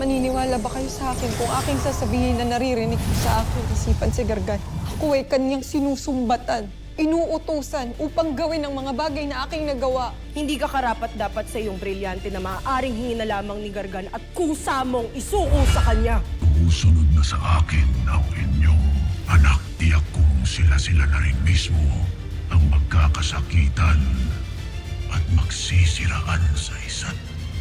Maniniwala ba kayo sa akin kung aking sasabihin na naririnig ko sa aking isipan si Gargan? Ako ay kanyang sinusumbatan, inuutusan upang gawin ang mga bagay na aking nagawa. Hindi ka karapat-dapat sa iyong brilyante na maaaring hingin na lamang ni Gargan at kusa mong isuko sa kanya. Sumusunod na sa akin ang inyong anak. Tiyak kung sila na rin mismo ang magkakasakitan at magsisiraan sa isa't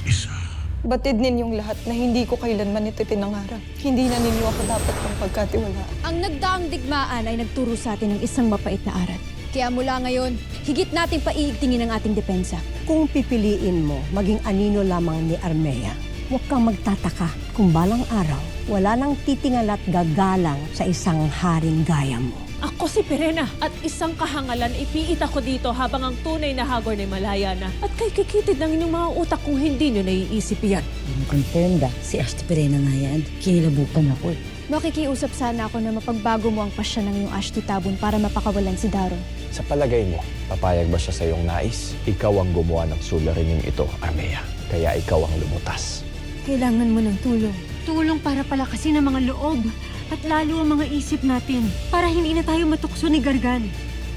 isa. Batid ninyong lahat na hindi ko kailanman ito pinangarap. Hindi na ninyo ako dapat pang pagkatiwalaan. Ang nagdaang digmaan ay nagturo sa atin ng isang mapait na aral. Kaya mula ngayon, higit nating paiigtingin ang ating depensa. Kung pipiliin mo maging anino lamang ni Armea, huwag kang magtataka kung balang araw wala nang titingal at gagalang sa isang haring gaya mo. Ako si Pirena at isang kahangalan ipiit ako dito habang ang tunay na hagor ay malaya na. At kay kikitid ng inyong mga utak kung hindi nyo naiisip yan. Confirmed si Ashti Pirena na yan. Kinilabutan ako. Makikiusap sana ako na mapagbago mo ang pasya ng iyong Ashti Tabon para mapakawalan si Daron. Sa palagay mo, papayag ba siya sa iyong nais? Ikaw ang gumawa ng sularining ito, Armea. Kaya ikaw ang lumutas. Kailangan mo ng tulong. Tulong para palakasin ang mga loob at lalo ang mga isip natin para hindi na tayo matukso ni Gargan.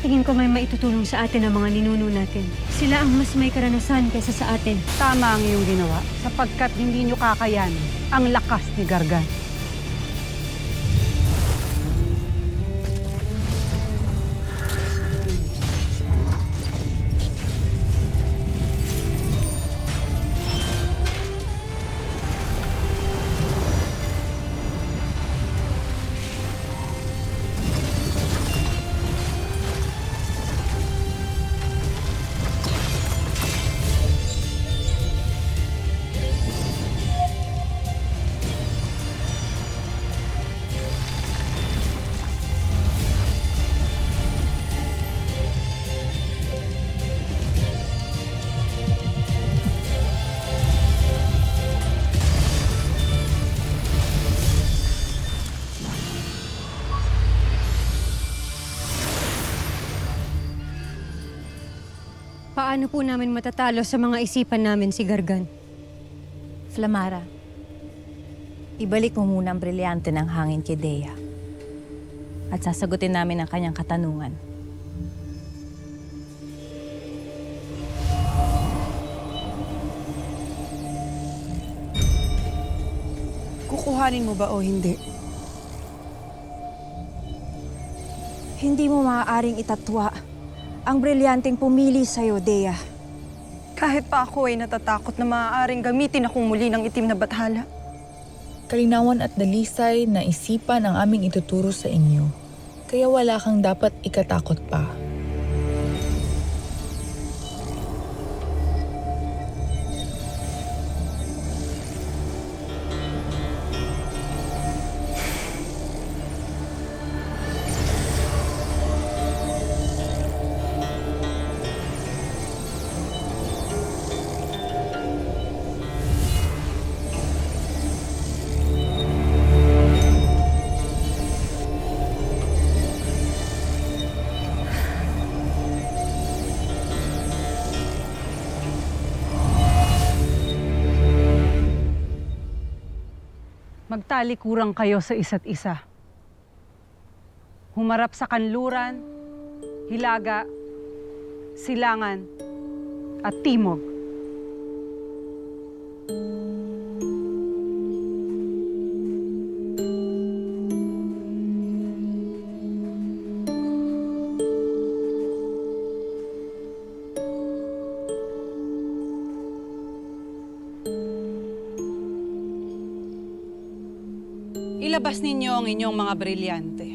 Tingin ko may maitutulong sa atin ang mga ninuno natin. Sila ang mas may karanasan kaysa sa atin. Tama ang iyong ginawa sapagkat hindi nyo kakayanin ang lakas ni Gargan. Paano po namin matatalo sa mga isipan namin si Gargan? Flamara, ibalik mo muna ang brilyante ng hangin kay Dea. At sasagutin namin ang kanyang katanungan. Kukuhanin mo ba o hindi? Hindi mo maaaring itatwa ang brilyanteng pumili sa'yo, Dea. Kahit pa ako ay natatakot na maaaring gamitin akong muli ng itim na bathala. Kalinawan at dalisay na isipan ang aming ituturo sa inyo. Kaya wala kang dapat ikatakot pa. Magtalikuran kayo sa isa't isa. Humarap sa kanluran, hilaga, silangan, at timog. Ilabas ninyo ang inyong mga brilyante.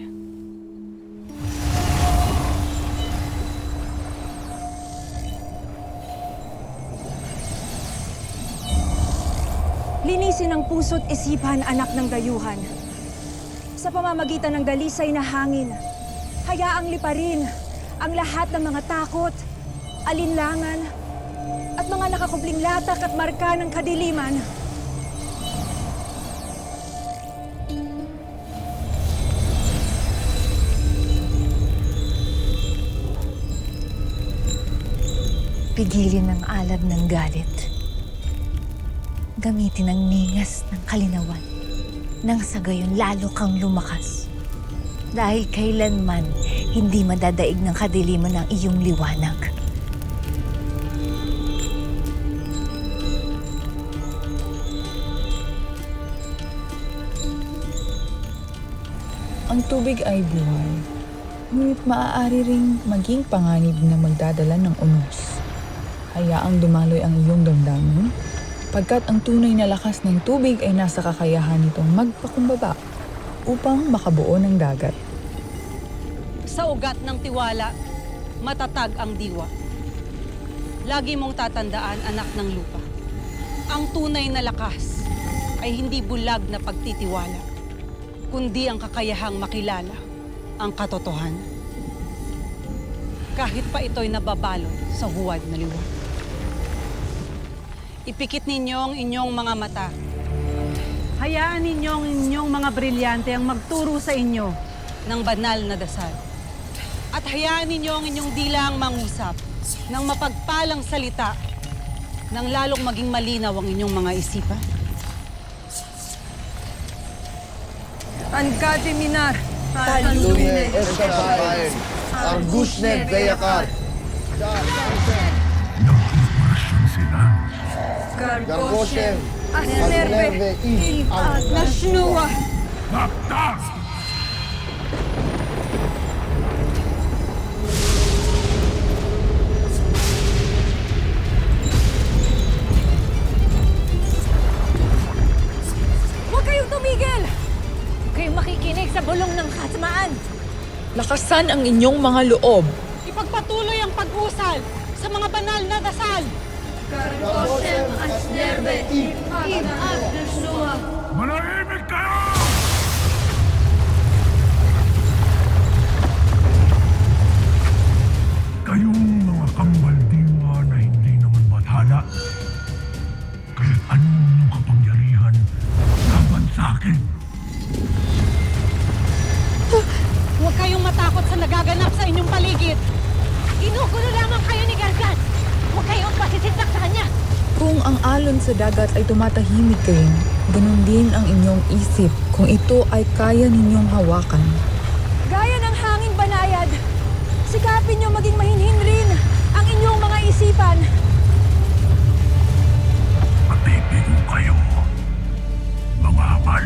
Linisin ang puso't isipan, anak ng dayuhan. Sa pamamagitan ng dalisay na hangin, hayaang liparin ang lahat ng mga takot, alinlangan, at mga nakakubling latak at marka ng kadiliman. Pigilin ang alab ng galit. Gamitin ang ningas ng kalinawan nang sa gayon lalo kang lumakas. Dahil kailanman hindi madadaig ng kadiliman ang iyong liwanag. Ang tubig ay buhay, ngunit maaari ring maging panganib na magdadala ng unos. Hayaang dumaloy ang iyong damdamin, pagkat ang tunay na lakas ng tubig ay nasa kakayahan nitong magpakumbaba upang makabuo ng dagat. Sa ugat ng tiwala, matatag ang diwa. Lagi mong tatandaan, anak ng lupa. Ang tunay na lakas ay hindi bulag na pagtitiwala, kundi ang kakayahang makilala ang katotohanan. Kahit pa ito'y nababalot sa huwad na liwanag. Ipikit ninyo ang inyong mga mata. Hayaan ninyo ang inyong mga brilyante ang magturo sa inyo ng banal na dasal. At hayaan ninyo ang inyong dila ang mangusap ng mapagpalang salita nang lalong maging malinaw ang inyong mga isipan. Ankademinar. Lumine Escapaen, Argusnev Beyakar, Nagpupursyon sila. Gargoshev, Asnerve. Nashnua. Baktas! Huwag kayong tumigil! Huwag kayong makikinig sa bulong ng katmaan! Lakasan ang inyong mga loob. Ipagpatuloy ang pag-usal sa mga banal na dasal. Manahimik kayo! Kayong mga kambal-diwa na hindi naman bathala. Kaya't anong inyong kapangyarihan laban sa akin? Huwag kayong matakot sa nagaganap sa inyong paligid. Ginugulo lamang kayo ni Gargan! Huwag kayong pasisitak sa kanya! Kung ang alon sa dagat ay tumatahimik rin, ganun din ang inyong isip kung ito ay kaya ninyong hawakan. Gaya ng hanging banayad, sikapin niyo maging mahinhin rin ang inyong mga isipan. Matipigo kayo, mga abal.